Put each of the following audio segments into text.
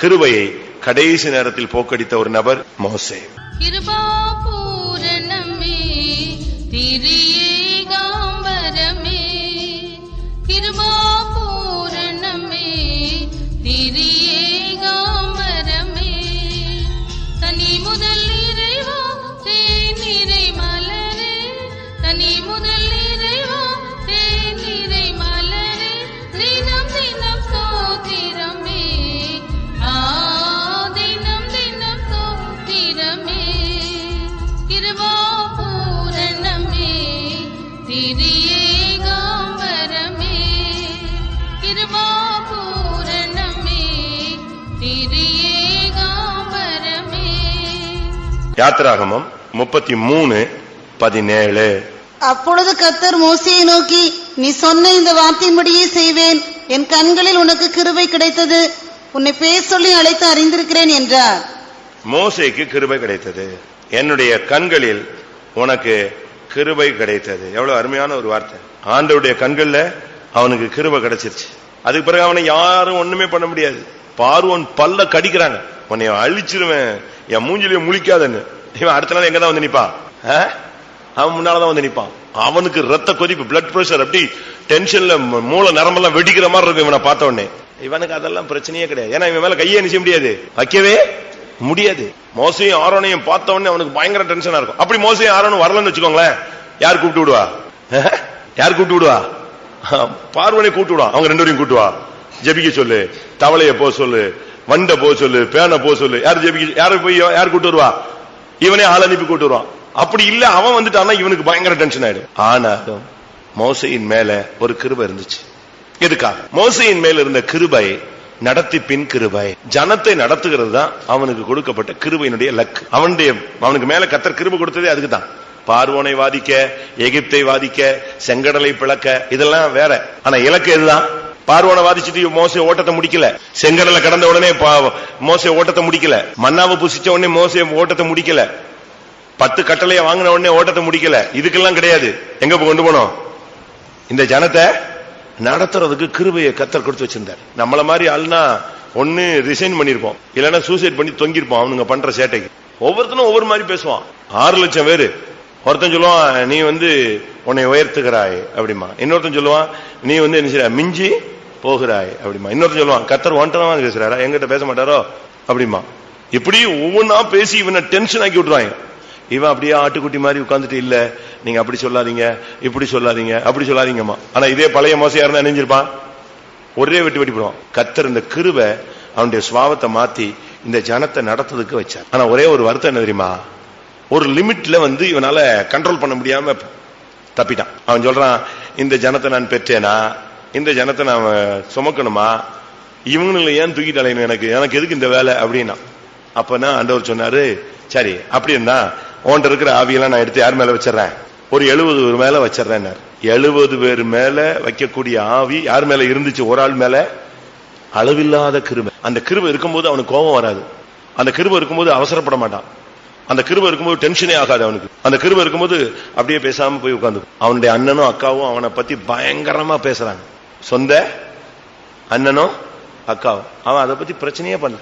கிருபையை கடைசி நேரத்தில் போக்கடித்த ஒரு நபர் மோசே. யாத்திராகமம் 33:17. அப்பொழுது கர்த்தர் மோசேயை நோக்கி, நீ சொன்ன இந்த வார்த்தையின்படியே செய்வேன். என் கண்களில் உனக்கு கிருபை கிடைத்தது. உன்னை பேர் சொல்லி அழைத்து அறிந்திருக்கிறேன் என்றார். மோசேக்கு கிருபை கிடைத்தது. என்னுடைய கண்களில் உனக்கு கிருபை கிடைத்தது. எவ்வளவு அருமையான ஒரு வார்த்தை. ஆண்டவருடைய கண்கள்ல அவனுக்கு கிருபை கிடைச்சிருச்சு. அதுக்கு பிறகு அவனை யாரும் ஒண்ணுமே பண்ண முடியாது. பார்வோன் பல்ல கடிக்கிறாங்க, உன்னை அழிச்சிருவேன், என் மூஞ்சிலேயே முழிக்காதன்னு. இவன் அடுத்த நாள் எங்கதான் வந்து நிப்பான்? அவன் முன்னாலதான் வந்து நிப்பான். அவனுக்கு ரத்த கொதிப்பு, பிளட் பிரஷர், அப்படி டென்ஷன்ல மூளை நரம்பெல்லாம் வெடிக்கிற மாதிரி இருக்கும் இவனை பார்த்த உடனே. இவனுக்கு அதெல்லாம் பிரச்சனையே கிடையாது. ஏன்னா இவன் மேல கையே நிச்சய முடியாது, வைக்கவே முடியாது. மோசையும் ஆரோனையும் பார்த்த உடனே அவனுக்கு பயங்கர டென்ஷனா இருக்கும். அப்படி மோசையும் ஆரோனும் வரலன்னு வச்சுக்கோங்களேன், யார் கூப்பிட்டு விடுவா? யார் கூப்பிட்டு விடுவா? பார்வனை கூப்பிட்டு விடுவா. அவங்க ரெண்டு பேரையும் கூட்டுவா. ஜெபிக்க சொல்லு, தவளைய போ சொல்லு, வண்ட போ சொல்லு, பேனை போ சொல்லு. யார் ஜெபிக்க, யாரு போய் யார் கூட்டு வருவா? இவனே ஆள் அனுப்பி கூட்டு வருவான். அப்படி இல்ல அவன் வந்துட்டான்னா இவனுக்கு பயங்கர டென்ஷன் ஆயிடும். ஆனாலும் மோசையின் மேல ஒரு கிருபை இருந்துச்சு. எதுக்காக? மோசையின் மேல இருந்த கிருபை நடத்தி பின் கிருபை, ஜனத்தை நடத்துகிறது தான் அவனுக்கு கொடுக்கப்பட்ட கிருபையினுடைய லக்கு. அவனுக்கு மேல கர்த்தர் கிருபை கொடுத்ததே அதுக்குதான். பார்வோனை வாதிக்க, எகிப்தை வாதிக்க, செங்கடலை பிளக்க, இதெல்லாம் வேற. ஆனா இலக்கு எதுதான்? பார்வோனை வாதிச்சுட்டு மோசே ஓட்டத்தை முடிக்கல. செங்கடலை கடந்த உடனே மோசே ஓட்டத்தை முடிக்கல. மன்னாவை புசிச்ச உடனே மோசே ஓட்டத்தை முடிக்கல. 10 கட்டளையை வாங்கின உடனே ஓட்டத்தை முடிக்கல. இதுக்கெல்லாம் கிடையாது. எங்க கொண்டு போனோம்? இந்த ஜனத்தை நடத்துறதுக்கு கிருபையை கர்த்தர் கொடுத்து வச்சிருந்தார். நம்மள மாதிரி ஆள்னா ஒன்னு ரிசைன் பண்ணிருப்போம், இல்லைன்னா சூசைட் பண்ணி தொங்கிருப்போம். அவனுங்க பண்ற சேட்டைக்கு ஒவ்வொருத்தனும் ஒவ்வொரு மாதிரி பேசுவான். 6 லட்சம் பேரு. ஒருத்தன் சொல்லுவான், நீ உன்னை உயர்த்துகிறாய் அப்படிமா. இன்னொருத்தன் சொல்லுவான், நீ என்ன செய்ய மிஞ்சி போகிறாய் அப்படிமா. இன்னொருத்தன் சொல்லுவான், கர்த்தர் ஒன்ட்டதான் பேசுறாரா, எங்கிட்ட பேச மாட்டாரோ அப்படிமா. இப்படி ஒவ்வொன்னா பேசி இவனை டென்ஷன் ஆக்கி விட்டுருவாங்க. இவன் அப்படியே ஆட்டுக்குட்டி மாதிரி உட்கார்ந்துட்டு, இல்ல நீங்க அப்படி சொல்லாதீங்க, இப்படி சொல்லாதீங்க, அப்படி சொல்லாதீங்கம்மா. ஆனா இதே பழைய மோசையா இருந்தா நினைஞ்சிருப்பான், ஒரே வெட்டி போடுவான். கர்த்தர் இந்த கிருபை அவனுடைய சுவாவத்தை மாத்தி இந்த ஜனத்தை நடத்துறதுக்கு வச்சார். ஆனா ஒரே ஒரு வருத்தம் என்ன தெரியுமா? ஒரு லிமிட்ல இவனால கண்ட்ரோல் பண்ண முடியாம தப்பிட்டான். அவன் சொல்றான், இந்த ஜனத்தை நான் பெற்றேனா, இந்த ஜனத்தை நான் சுமக்கணுமா, இவங்களை ஏன் தூக்கிட்டு அலையணும், எனக்கு எதுக்கு இந்த வேலை அப்படின்னா. அப்பனா ஆண்டவர் சொன்னாரு, சரி அப்படி இருந்தா உன்கிட்ட இருக்கிற ஆவியெல்லாம் நான் எடுத்து யார் மேல வச்சிடறேன், ஒரு 70 பேர் மேல வச்சிடறேன். 70 பேர் மேல வைக்கக்கூடிய ஆவி யார் மேல இருந்துச்சு? ஒரு ஆள் மேல. அளவில்லாத கிருபை. அந்த கிருபை இருக்கும்போது அவனுக்கு கோபம் வராது. அந்த கிருபை இருக்கும்போது அவசரப்பட மாட்டான். அந்த கிருபை இருக்கும்போது டென்ஷனே ஆகாது அவனுக்கு. அந்த கிருபை இருக்கும்போது அப்படியே பேசாம போய் உட்கார்ந்து. அவனுடைய அண்ணனும் அக்காவும் அவனை பத்தி பயங்கரமா பேசுறாங்க. சொந்த அண்ணனும் அக்காவும். அவன் அதை பத்தி பிரச்சனையே பண்ணல,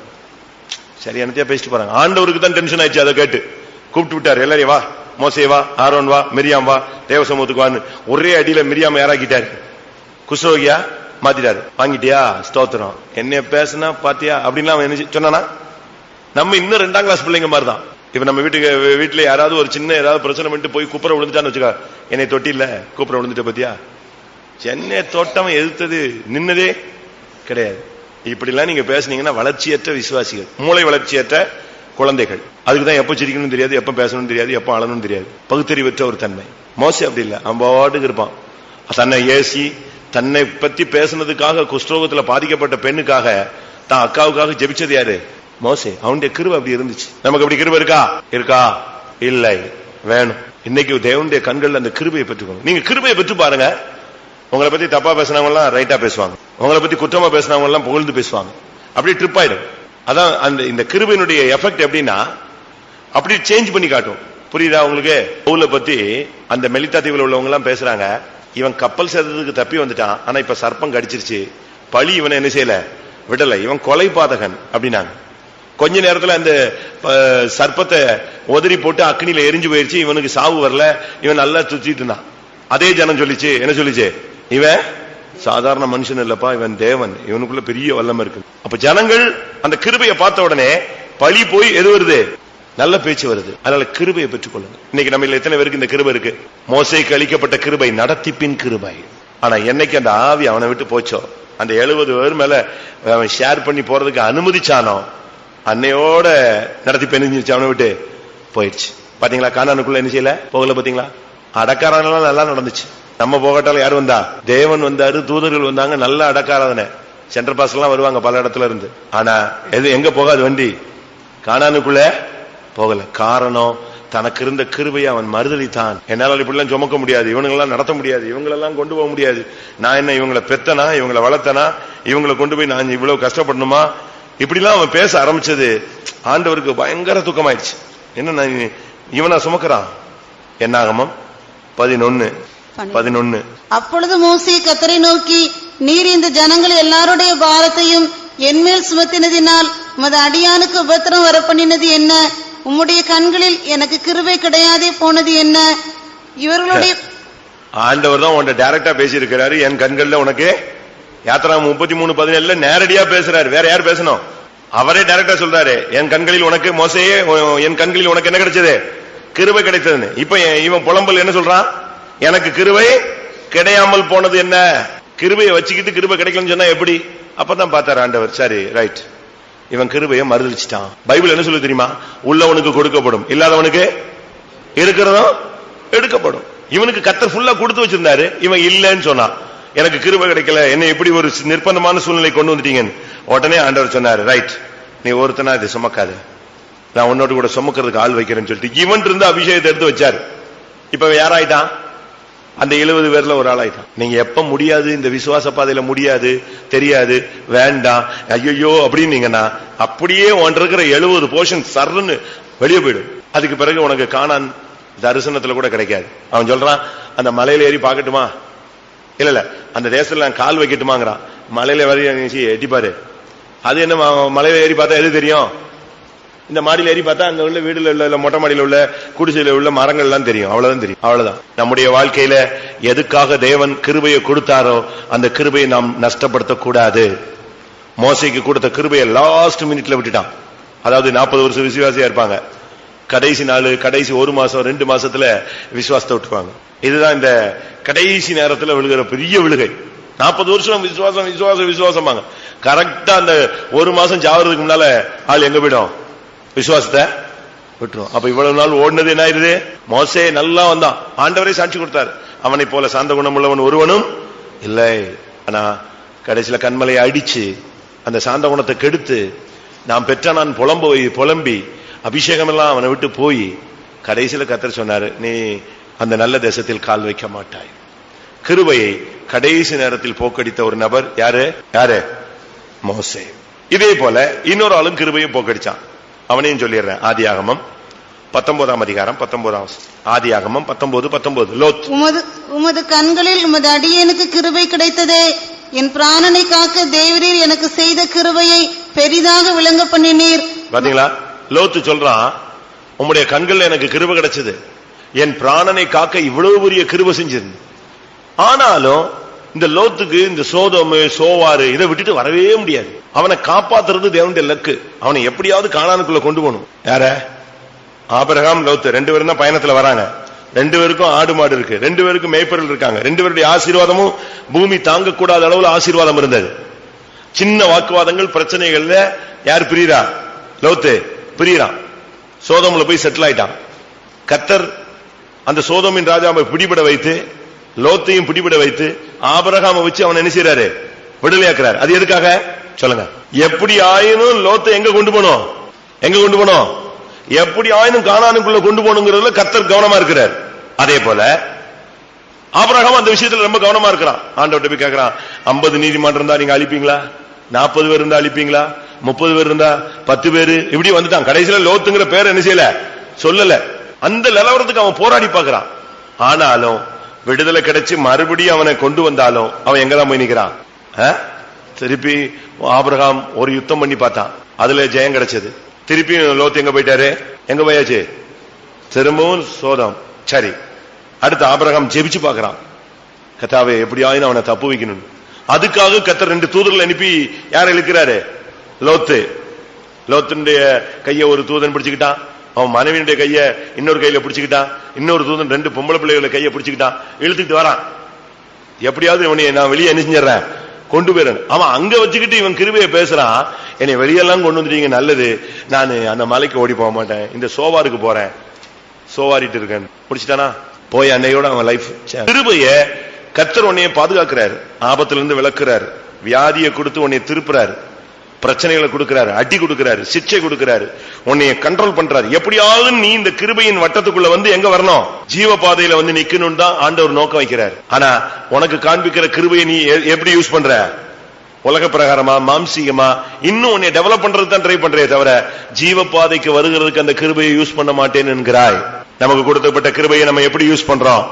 சரி என்னத்தையா பேசிட்டு போறாங்க. ஆண்டவருக்கு தான் டென்ஷன் ஆயிடுச்சு. அதை கேட்டு கூப்பிட்டு விட்டாரு, எல்லாரையும் வா, மோசே வா, ஆரோன் வா, மிரியாம் வா, தேவ சமூகத்துக்கு வான்னு ஒரே அடியில மிரியாம யாராக்கிட்டாரு, குஷ்ரோகியா மாத்திட்டாரு. வாங்கிட்டியா, ஸ்தோத்திரம், என்னைய பேசுனா பாத்தியா அப்படின்னு அவன் என்ன சொன்னானா? நம்ம இன்னும் 2ஆம் கிளாஸ் பிள்ளைங்க மாதிரி தான். இப்ப நம்ம வீட்டுல யாராவது ஒரு சின்ன ஏதாவது பிரச்சனை பண்ணிட்டு போய் கூப்பிட விழுந்துட்டான்னு வச்சுக்கா, என்னை தொட்டி இல்ல கூப்பிட விழுந்துட்ட பத்தியா, சென்னை தோட்டம் எதிர்த்தது நின்னதே கிடையாது. இப்படிலாம் நீங்க பேசுனீங்கன்னா வளர்ச்சியற்ற விசுவாசிகள், மூளை வளர்ச்சியற்ற குழந்தைகள். அதுக்குதான் எப்ப சிரிக்கணும் தெரியாது, எப்ப பேசணும் தெரியாது, எப்ப அழணும் தெரியாது, பகுத்தறிவற்ற ஒரு தன்மை. மோசே அப்படி இல்லை, அம்பாட்டுக்கு இருப்பான். தன்னை ஏசி தன்னை பத்தி பேசுனதுக்காக குஷ்டரோகத்துல பாதிக்கப்பட்ட பெண்ணுக்காக தான் அக்காவுக்காக ஜெபிச்சது யாரு? மோசே. அவனுடைய கிருபை அப்படி இருந்துச்சு. நமக்கு அப்படி கிருபை இருக்கா? இருக்கா? இல்லை, வேணும். இன்னைக்கு தேவனுடைய கண்கள் அந்த கிருபையை பெற்றுக்கணும். நீங்க கிருபையை பெற்று பாருங்க. உங்களை பத்தி தப்பா பேசினவங்க எல்லாம் ரைட்டா பேசுவாங்க, உங்களை பத்தி குற்றமா பேசினவங்க எல்லாம் புகழ்ந்து பேசுவாங்க. அப்படி ட்ரிப் ஆயிடும். அதான் அந்த இந்த கிருபையினுடைய எஃபெக்ட் எப்படின்னா அப்படி சேஞ்ச் பண்ணி காட்டும். புரியுதா உங்களுக்கு? பவுல பத்தி அந்த மெலித்தா தீவில் உள்ளவங்க எல்லாம் பேசுறாங்க, இவன் கப்பல் சேர்த்ததுக்கு தப்பி வந்துட்டான், ஆனா இப்ப சர்ப்பம் கடிச்சிருச்சு, பழி இவனை என்ன செய்யல, விடல, இவன் கொலை பாதகன் அப்படின்னாங்க. கொஞ்ச நேரத்துல அந்த சர்ப்பத்தை உதறி போட்டு அக்னியில எரிஞ்சு போயிருச்சு, இவனுக்கு சாவு வரல, இவன் நல்லா சுத்திட்டு இருந்தான். அதே ஜனம் சொல்லிச்சு, என்ன சொல்லிச்சு, இவன் சாதாரண மனுஷன் இல்லப்பா, இவன் தேவன், இவனுக்குள்ள பெரிய வல்லமை இருக்கு. அப்ப ஜனங்கள் அந்த கிருபையை பார்த்த உடனே பழி போய் எது வருது, நல்ல பேச்சு வருது. அதனால கிருபையை பெற்றுக்கொள்ளுங்க. இன்னைக்கு நம்ம எத்தனை பேருக்கு இந்த கிருபை இருக்கு? மோசேக்கு அளிக்கப்பட்ட கிருபை நடத்திப்பின் கிருபை. ஆனா என்னைக்கு அந்த ஆவி அவனை விட்டு போச்சோ, அந்த 70 பேர் மேல அவன் ஷேர் பண்ணி போறதுக்கு அனுமதிச்சானோ, அன்னையோட நடத்தி பெண்ணிச்சு அவனை விட்டு போயிடுச்சு. பாத்தீங்களா, கானானுக்குள்ள என்ன செய்யல, போகல. பாத்தீங்களா, அடக்காராதெல்லாம் நல்லா நடந்துச்சு. நம்ம போகட்டாலும் யாரு வந்தா, தேவன் வந்தாரு, தூதர்கள் வந்தாங்க, நல்ல அடக்காராதனை. சென்ட்ரல் பாஸ் எல்லாம் வருவாங்க பல இடத்துல இருந்து. ஆனா எது எங்க போகாது, வண்டி கானானுக்குள்ள போகல. காரணம், தனக்கு இருந்த கிருபையை அவன் மறுதலித்தான். என்னால இப்படிலாம் சுமக்க முடியாது, இவங்களெல்லாம் நடத்த முடியாது, இவங்களெல்லாம் கொண்டு போக முடியாது, நான் என்ன இவங்களை பெத்தனா, இவங்களை வளர்த்தனா, இவங்களை கொண்டு போய் நான் இவ்வளவு கஷ்டப்படணுமா, இப்படிலாம் அவன் பேச ஆரம்பிச்சது ஆண்டவருக்கு பயங்கர துக்கமாயிடுச்சு. என்ன இவனா சுமக்கிறான்? என்னாகமம் 11:11. அப்பொழுது மோசே கர்த்தரை நோக்கி, நீர் இந்த ஜனங்கள் எல்லாருடைய பாரத்தையும் என்மேல் சுமத்தினதினால் உமது அடியானுக்கு உபத்திரம் வரப்பண்ணினது என்ன? உம்முடைய கண்களில் எனக்கு கிருபை கிடையாதே போனது என்ன? இவர்களுடைய ஆண்டவர் தான் உன்ட டைரக்டா பேசியிருக்கிறாரு. என் கண்கள்ல உனக்கு, யாத்திராகமம் 33:17 நேரடியா பேசுறாரு. வேற யார் பேசணும்? அவரே டைரக்டா சொல்றாரு, என் கண்களில் உனக்கு, மோசேயே என் கண்களில் உனக்கு என்ன கிடைச்சது, கிருபை கிடைத்ததுன்னு. இப்ப இவன் புலம்பல் என்ன சொல்றான், எனக்கு கிருபை கிடையாமல் போனது என்ன? கிருபையை வச்சுக்கிட்டு கிருபை கிடைக்கலன்னு சொன்னா எப்படி? அப்பதான் பார்த்தாரு ஆண்டவர், சரி ரைட், இவன் கிருபையை மறுதலிச்சிட்டான். பைபிள் என்ன சொல்லு தெரியுமா, உள்ளவனுக்கு கொடுக்கப்படும், இல்லாதவனுக்கு இருக்கிறதும் எடுக்கப்படும். இவனுக்கு கர்த்தர் ஃபுல்லா கொடுத்து வச்சிருந்தாரு, இவன் இல்லன்னு சொன்னான், எனக்கு கிருபை கிடைக்கல, என்ன எப்படி ஒரு நிர்பந்தமான சூழ்நிலை கொண்டு வந்துட்டீங்கன்னு. உடனே ஆண்டவர் சொன்னாரு, ரைட், நீ ஒருத்தனா இதை சுமக்காது, நான் உன்னோட கூட சுமக்கிறதுக்கு ஆள் வைக்கிறேன்னு சொல்லிட்டு இவன் இருந்து அபிஷேகத்தை எடுத்து வச்சாரு. இப்ப யாராயிட்டான்? அந்த 70 பேர்ல ஒரு ஆள் ஆயிட்டான். நீங்க எப்ப முடியாது, இந்த விசுவாச பாதையில முடியாது, தெரியாது, வேண்டாம், ஐயோ அப்படின்னீங்கன்னா அப்படியே ஒன்று இருக்கிற 70 போர்ஷன் சர்ன்னு வெளியே போயிடும். அதுக்கு பிறகு உனக்கு கானான் தரிசனத்துல கூட கிடைக்காது. அவன் சொல்றான், அந்த மலையில ஏறி பார்க்கட்டுமா, இல்ல அந்த தேசத்துல நான் கால் வைக்கட்டுமாங்கிறான். மலையில வரைய எட்டிப்பாரு, அது என்ன மலையில ஏறி பார்த்தா எது தெரியும்? இந்த மாடியில் ஏறி பார்த்தா அங்க உள்ள வீடுல உள்ள மொட்டை மாடியில் உள்ள குடிசையில உள்ள மரங்கள் எல்லாம் தெரியும், அவ்வளவுதான் தெரியும். அவ்வளவுதான். நம்முடைய வாழ்க்கையில எதுக்காக தேவன் கிருபையை கொடுத்தாரோ அந்த கிருபையை நாம் நஷ்டப்படுத்த கூடாது. மோசேக்கு கொடுத்த கிருபையை லாஸ்ட் மினிட்ல விட்டுட்டான். அதாவது 40 வருஷம் விசுவாசியா இருப்பாங்க, கடைசி நாள், கடைசி 1 மாசம் 2 மாசத்துல விசுவாசத்தை விட்டுருவாங்க. இதுதான் இந்த கடைசி நேரத்துல விழுகிற பெரிய விழுகை. 40 வருஷம் விசுவாசம் விசுவாசம் விசுவாசமாங்க, கரெக்டா அந்த 1 மாசம் சாவறதுக்கு முன்னால ஆள் எங்க போயிடும், விசுவாசத்தை விட்டுரும். அப்ப இவ்வளவு நாள் ஓடினது என்ன ஆயிருது? மோசே நல்லா வந்தான், ஆண்டவரே சாட்சி கொடுத்தார், அவனை போல சாந்த குணம் உள்ளவன் ஒருவனும் இல்லை. ஆனா கடைசியில கண்மலையை அடிச்சு அந்த சாந்த குணத்தை கெடுத்து நான் பெற்ற நான் புலம்பி அபிஷேகம் எல்லாம் அவனை விட்டு போய் கடைசியில கர்த்தர் சொன்னாரு, நீ அந்த நல்ல தேசத்தில் கால் வைக்க மாட்டாய். கிருபையை கடைசி நேரத்தில் போக்கடித்த ஒரு நபர் யாரு? மோசே. இதே போல இன்னொரு ஆளும் கிருபையை போக்கடிச்சான், அவனையும் சொல்லிடுறேன். ஆதியாகமம் 19:19. ஆதியாகமம் 19:19. லோத், உமது கண்களில் உமது அடியேனுக்கு கிருபை கிடைத்ததே, என் பிராணனை காக்க தேவரீர் எனக்கு செய்த கிருபையை பெரிதாக விளங்க பண்ணினீர். பாத்தீங்களா, லோத்து சொல்றான், உம்முடைய கண்கள்ல எனக்கு கிருபை கிடைச்சது, என் பிராணனை காக்க இவ்வளவு பெரிய கிருபை செஞ்சிருந்து. ஆனாலும் இந்த லோத்துக்கு இந்த சோதோமு சோவாறு இதை விட்டுட்டு வரவே முடியாது. அவனை காப்பாத்துறது தேவனுடைய லக்கு. அவனை எப்படியாவது கானானுக்குள்ள கொண்டு போகணும். யார? ஆபிரகாம், லோத்து 2 பேரும் தான் பயணத்துல வராங்க. 2 பேருக்கும் ஆடு மாடு இருக்கு, 2 பேருக்கும் மேய்ப்பர்கள் இருக்காங்க, 2 பேருடைய ஆசீர்வாதமும் பூமி தாங்கக்கூடாத அளவுல ஆசீர்வாதம் இருந்தது. சின்ன வாக்குவாதங்கள் பிரச்சனைகள்ல யார் பிரியரா? லோத்து பிரியறான், சோதோமுல போய் செட்டில் ஆயிட்டான். கர்த்தர் அந்த சோதோமின் ராஜாவை பிடிபட வைத்து, லோத்தையும் பிடிபட வைத்து, ஆபிரகாமை வச்சு அவன் என்ன செய்யறாரு? விடுதலையாக்குறாரு. அது எதுக்காக சொல்லுங்க? எப்படி ஆயினும் லோத்தை எங்க கொண்டு போனோம்? எப்படி ஆயினும் கானானுக்குள்ள கொண்டு போகணுங்கிறதுல கர்த்தர் கவனமா இருக்கிறார். அதே போல ஆபிரகாம் அந்த விஷயத்துல ரொம்ப கவனமா இருக்கிறான். ஆண்டவர்ட்ட போய் கேட்கிறான், 50 நீதிமன்றம் இருந்தா நீங்க அழிப்பீங்களா? 40 பேர் இருந்தா அழிப்பீங்களா? 30 பேர் இருந்தா 10 பேரு? இப்படி வந்துட்டான். கடைசியில லோத்துங்கிற பேர் என்ன செய்யல, சொல்லல. அந்த நிலவரத்துக்கு அவன் போராடி பார்க்கிறான். ஆனாலும் விடுதலை கிடைச்சு மறுபடியும் அவனை கொண்டு வந்தாலும் அவன் எங்கதான் போய் நிக்கிறான்? திருப்பி ஆபிரகாம் ஒரு யுத்தம் பண்ணி பார்த்தான், அதுல ஜெயம் கிடைச்சது. திருப்பி லோத்து எங்க போயிட்டாரு? எங்க போயாச்சு? திரும்பவும் சோதம். சரி, அடுத்து ஆபிரகாம் ஜெபிச்சு பார்க்கறான், கர்த்தாவே எப்படியாவது அவனை தப்பு வைக்கணும். அதுக்காக கர்த்தர் 2 தூதர்கள் அனுப்பி யாரை இழுக்கிறாரு? லோத்து. லோத்துடைய கைய ஒரு தூதன் பிடிச்சுக்கிட்டான், அவன் மனைவியுடைய கைய இன்னொரு கையில பிடிச்சுக்கிட்டான், இன்னொரு தூதன் 2 பொம்பளை பிள்ளைகளை கைய பிடிச்சுக்கிட்டான், இழுத்துக்கிட்டு வரான். எப்படியாவது இவனை நான் வெளியே என்ன செஞ்சிடறேன், கொண்டு போயிறேன். அவன் அங்க வச்சுக்கிட்டு இவன் கிருபையை பேசுறான், என்னை வெளியெல்லாம் கொண்டு வந்துட்டீங்க, நல்லது, நான் அந்த மலைக்கு ஓடி போக மாட்டேன், இந்த சோவாருக்கு போறேன், சோவாரிட்டு இருக்கேன். முடிச்சுட்டானா? போய் அன்னையோட அவன் லைஃப். கிருபைய கர்த்தர் உன்னைய பாதுகாக்கிறாரு, ஆபத்துல இருந்து விளக்குறாரு, வியாதியை கொடுத்து உன்னை திருப்புறாரு, பிரச்சனைகளை கொடுக்கிறாரு, அடி கொடுக்கிறாரு, சிக்ஷை கொடுக்கிறாரு, உன்னைய கண்ட்ரோல் பண்றாரு. எப்படியாவது நீ இந்த கிருபையின் வட்டத்துக்குள்ள வந்து எங்க வரணும்? ஜீவ பாதையில வந்து நிக்கணும் தான் ஆண்டவர் நோக்கம் வைக்கிறார். ஆனா உனக்கு காண்பிக்கிற கிருபையை நீ எப்படி யூஸ் பண்ற? உலக பிரகாரமா, மாம்சீகமா, இன்னும் உன்னை டெவலப் பண்றது தான் ட்ரை பண்றே தவிர ஜீவ பாதைக்கு வருகிறதுக்கு அந்த கிருபையை யூஸ் பண்ண மாட்டேன்னு என்கிறாய். நமக்கு கொடுக்கப்பட்ட கிருபையை நம்ம எப்படி யூஸ் பண்றோம்?